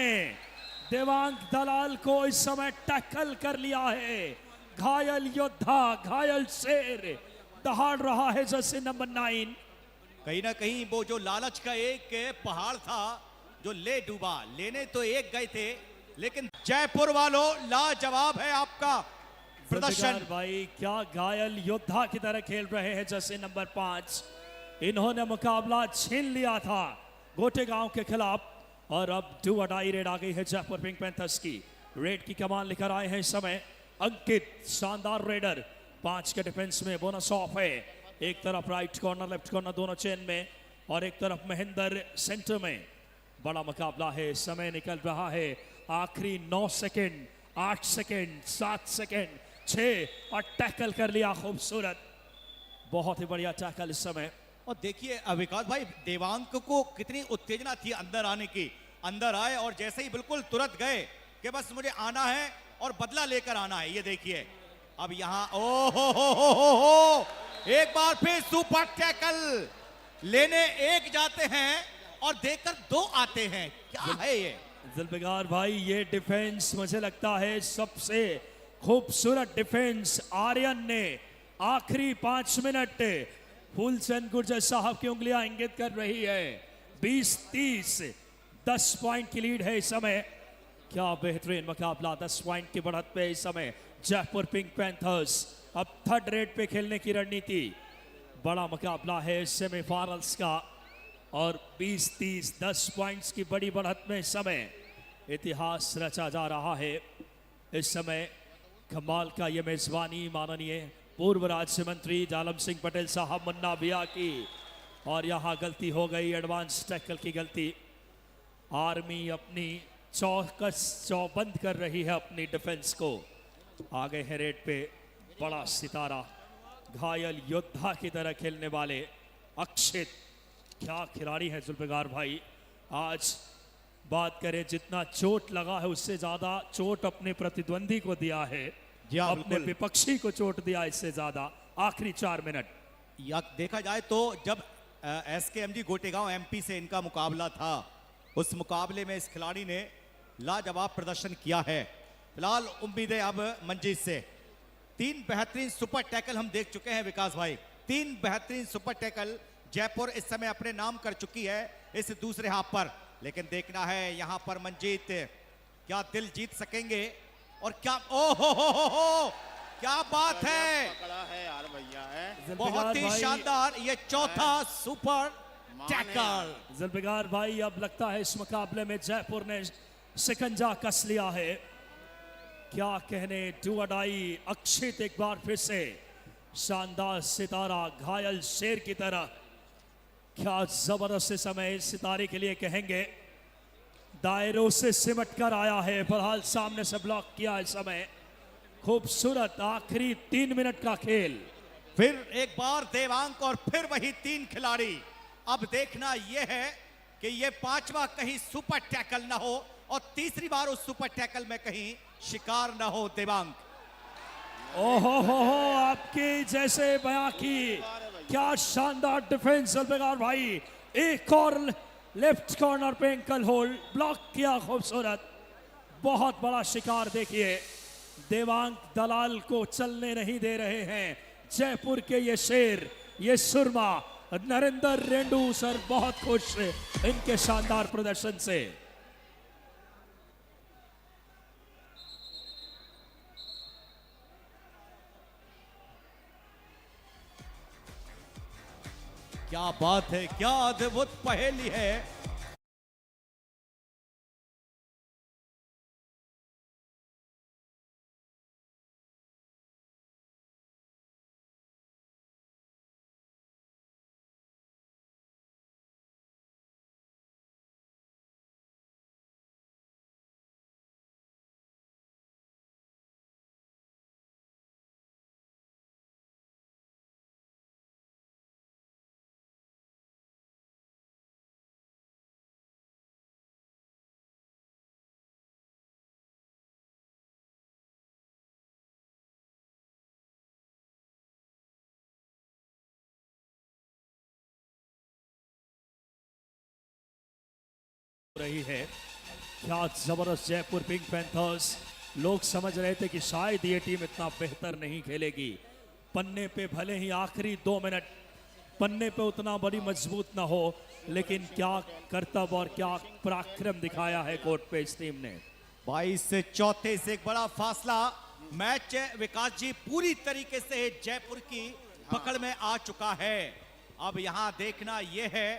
देवांग दलाल को इस समय टैकल कर लिया है। घायल योद्धा, घायल शेर दहाड़ रहा है जैसे नंबर 9। कहीं ना कहीं वो जो लालच का एक पहाड़ था जो ले डूबा, लेने तो एक गए थे लेकिन जयपुर वालों लाजवाब है आपका प्रदर्शन। भाई क्या घायल योद्धा की तरह खेल रहे हैं जैसे नंबर 5। इन्होंने मुकाबला छीन लिया था गोटेगांव के खिलाफ और अब डू अडाई रेड आ गई है जयपुर पिंक पैंथर्स की। रेड की कमान लेकर आए हैं इस समय अंकित, शानदार रेडर। 5 के डिफेंस में बोनस ऑफ है। एक तरफ राइट कॉर्नर लेफ्ट कॉर्नर दोनों चेन में और एक तरफ महेंद्र सेंटर में। बड़ा मुकाबला है, समय निकल रहा है। आखिरी 9 सेकेंड, 8 सेकेंड, 7 सेकेंड, 6 और टैकल कर लिया खूबसूरत। बहुत ही बढ़िया टैकल इस समय। और देखिए विकास भाई देवांग को कितनी उत्तेजना थी अंदर आने की। अंदर आए और जैसे ही बिल्कुल तुरंत गए कि बस मुझे आना है और बदला लेकर आना है। ये देखिए अब यहां ओ हो एक बार फिर सुपर टैकल लेने एक जाते हैं और देकर 2 आते हैं। क्या है ये जुल्फिकार भाई, ये डिफेंस मुझे लगता है सबसे खूबसूरत डिफेंस आर्यन ने आखिरी 5 मिनट। फूलचंद गुर्जर साहब की उंगलियां इंगित कर रही है 20-30, 10 पॉइंट की लीड है इस समय। क्या बेहतरीन मुकाबला, 10 पॉइंट की बढ़त पे इस समय जयपुर पिंक पैंथर्स अब 3rd रेड पे खेलने की रणनीति। बड़ा मुकाबला है सेमीफाइनल्स का और 20-30, 10 पॉइंट्स की बड़ी बढ़त में इस समय इतिहास रचा जा रहा है। इस समय कमाल का ये मेजबानी माननीय पूर्व राज्य मंत्री जालम सिंह पटेल साहब मुन्ना बिया की, और यहाँ गलती हो गई, एडवांस टैकल की गलती। आर्मी अपनी चौबंद कर रही है अपनी डिफेंस को। आ गए हैं रेड पे बड़ा सितारा, घायल योद्धा की तरह खेलने वाले अक्षित। क्या खिलाड़ी है जुल्फिकार भाई। आज बात करें जितना चोट लगा है उससे ज्यादा चोट अपने प्रतिद्वंदी को दिया है, अपने विपक्षी को चोट दिया इससे ज्यादा। आखिरी 4 मिनट या देखा जाए तो जब SKMG गोटेगांव MP से इनका मुकाबला था, उस मुकाबले में इस खिलाड़ी ने लाजवाब प्रदर्शन किया है। फिलहाल उम्मीदें अब मंजीत से। 3 बेहतरीन सुपर टैकल हम देख चुके हैं विकास भाई। 3 बेहतरीन सुपर टैकल जयपुर इस समय अपने नाम कर चुकी है इस दूसरे हाफ पर। लेकिन देखना है यहां पर मंजीत क्या दिल जीत सकेंगे और क्या ओ हो, क्या बात है, पकड़ा है यार भैया है। बहुत ही शानदार ये चौथा सुपर टैकल। जुल्फिकार भाई, अब लगता है इस मुकाबले में जयपुर ने शिकंजा कस लिया है। क्या कहने, डू और डाई। अक्षित एक बार फिर से शानदार सितारा घायल शेर की तरह। क्या जबरदस्त समय इस सितारे के लिए कहेंगे। दायरों से सिमट कर आया है, फिलहाल सामने से ब्लॉक किया इस समय। खूबसूरत आखिरी 3 मिनट का खेल। फिर एक बार देवांक और फिर वही 3 खिलाड़ी। अब देखना यह है कि यह 5वां कहीं सुपर टैकल ना हो और तीसरी बार उस सुपर टैकल में कहीं शिकार ना हो देवांक। ओहो हो, आपकी जैसे बयां की, क्या शानदार डिफेंस जुल्फिकार भाई। एक और लेफ्ट कॉर्नर पे एंकल होल्ड ब्लॉक किया, खूबसूरत। बहुत बड़ा शिकार देखिए, देवांक दलाल को चलने नहीं दे रहे हैं। जयपुर के ये शेर, ये सुरमा नरेंद्र रेंडू सर बहुत खुश इनके शानदार प्रदर्शन से। क्या बात है, क्या अद्भुत पहेली है। रही है। क्या जबरदस्त जयपुर पिंक पैंथर्स। लोग समझ रहे थे कि शायद ये टीम इतना बेहतर नहीं खेलेगी। पन्ने पे भले ही आखिरी 2 मिनट पन्ने पे उतना बड़ी मजबूत ना हो, लेकिन क्या करतब और क्या पराक्रम दिखाया है कोर्ट पे इस टीम ने। 22 से 34 से एक बड़ा फासला। मैच विकास जी पूरी तरीके से जयपुर की पकड़ में आ चुका है। अब यहां देखना यह है,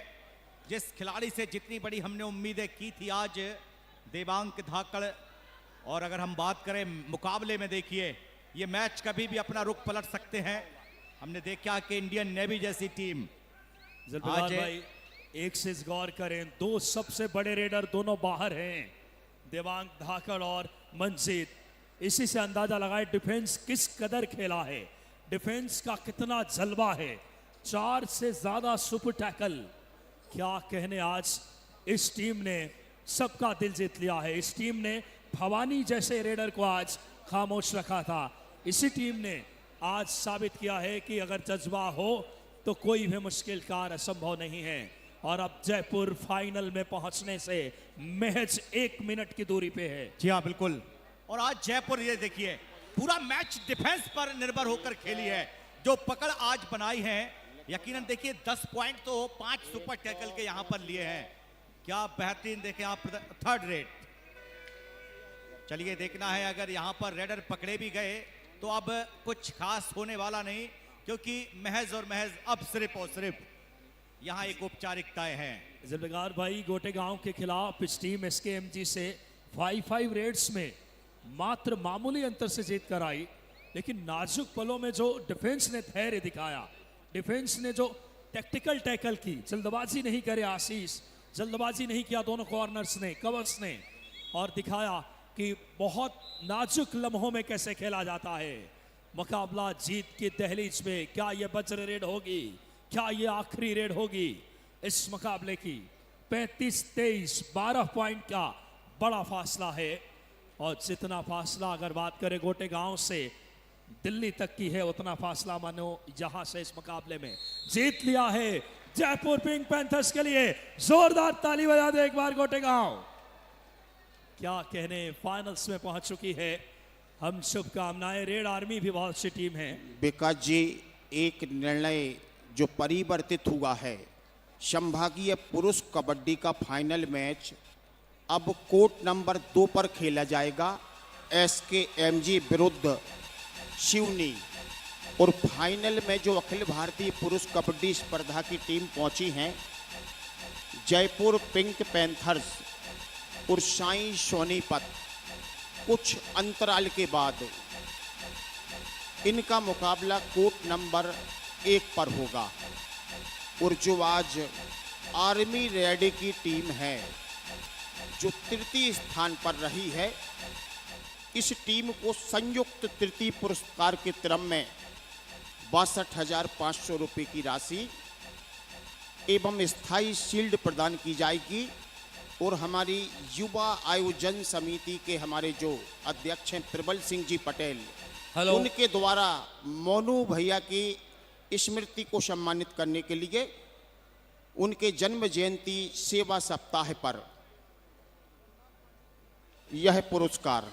जिस खिलाड़ी से जितनी बड़ी हमने उम्मीदें की थी आज देवांक धाकड़, और अगर हम बात करें मुकाबले में, देखिए ये मैच कभी भी अपना रुख पलट सकते हैं। हमने देखा कि इंडियन नेवी जैसी टीम जुल्फिकार भाई, एक से गौर करें, 2 सबसे बड़े रेडर दोनों बाहर हैं, देवांक धाकड़ और मंजीत। इसी से अंदाजा लगाए डिफेंस किस कदर खेला है, डिफेंस का कितना जलवा है। 4 से ज्यादा सुपर टैकल। क्या कहने, आज इस टीम ने सबका दिल जीत लिया है। इस टीम ने भवानी जैसे रेडर को आज खामोश रखा था। इसी टीम ने आज साबित किया है कि अगर जज्बा हो तो कोई भी मुश्किल कार्य असंभव नहीं है। और अब जयपुर फाइनल में पहुंचने से महज 1 मिनट की दूरी पे है। जी हाँ, बिल्कुल। और आज जयपुर, ये देखिए, पूरा मैच डिफेंस पर निर्भर होकर खेली है। जो पकड़ आज बनाई है, यकीनन देखिए 10 पॉइंट तो 5 सुपर टैकल के यहां पर लिए हैं। क्या बेहतरीन, देखें आप, 3rd रेट। चलिए देखना है, अगर यहां पर रेडर पकड़े भी गए तो अब कुछ खास होने वाला नहीं, क्योंकि महज और महज अब सिर्फ और सिर्फ यहां एक औपचारिकताएं हैं। जुल्फिकार भाई, गोटेगांव के खिलाफ इस टीम SKMG से 5-5 रेड्स में मात्र मामूली अंतर से जीत कर आई, लेकिन नाजुक पलों में जो डिफेंस ने धैर्य दिखाया, डिफेंस ने जो टैक्टिकल टैकल की, जल्दबाजी नहीं करे आशीष, जल्दबाजी नहीं किया दोनों कॉर्नर्स ने, कवर्स ने, और दिखाया कि बहुत नाजुक लम्हों में कैसे खेला जाता है। मुकाबला जीत की दहलीज में, क्या ये वज्र रेड होगी, क्या ये आखिरी रेड होगी इस मुकाबले की। 35-23, 12 पॉइंट का बड़ा फासला है। और जितना फासला अगर बात करें गोटेगांव से दिल्ली तक की है, उतना फासला मानो यहां से इस मुकाबले में जीत लिया है जयपुर पिंक पैंथर्स के लिए। जोरदार ताली बजा दे एक बार गोटेगांव। क्या कहने, फाइनल्स में पहुंच चुकी है। हम शुभकामनाएं, रेड आर्मी भी बहुत अच्छी टीम है। विकास जी, एक निर्णय जो परिवर्तित हुआ है, संभागीय पुरुष कबड्डी का फाइनल मैच अब कोर्ट नंबर 2 पर खेला जाएगा। SKMG विरुद्ध शिवनी। और फाइनल में जो अखिल भारतीय पुरुष कबड्डी स्पर्धा की टीम पहुंची हैं, जयपुर पिंक पैंथर्स और साई सोनीपत, कुछ अंतराल के बाद इनका मुकाबला कोर्ट नंबर 1 पर होगा। और जो आज आर्मी रेड की टीम है जो तृतीय स्थान पर रही है, इस टीम को संयुक्त तृतीय पुरस्कार के क्रम में 62,500 रुपये की राशि एवं स्थायी शील्ड प्रदान की जाएगी। और हमारी युवा आयोजन समिति के हमारे जो अध्यक्ष हैं प्रबल सिंह जी पटेल, हेलो। उनके द्वारा मोनू भैया की स्मृति को सम्मानित करने के लिए उनके जन्म जयंती सेवा सप्ताह पर यह पुरस्कार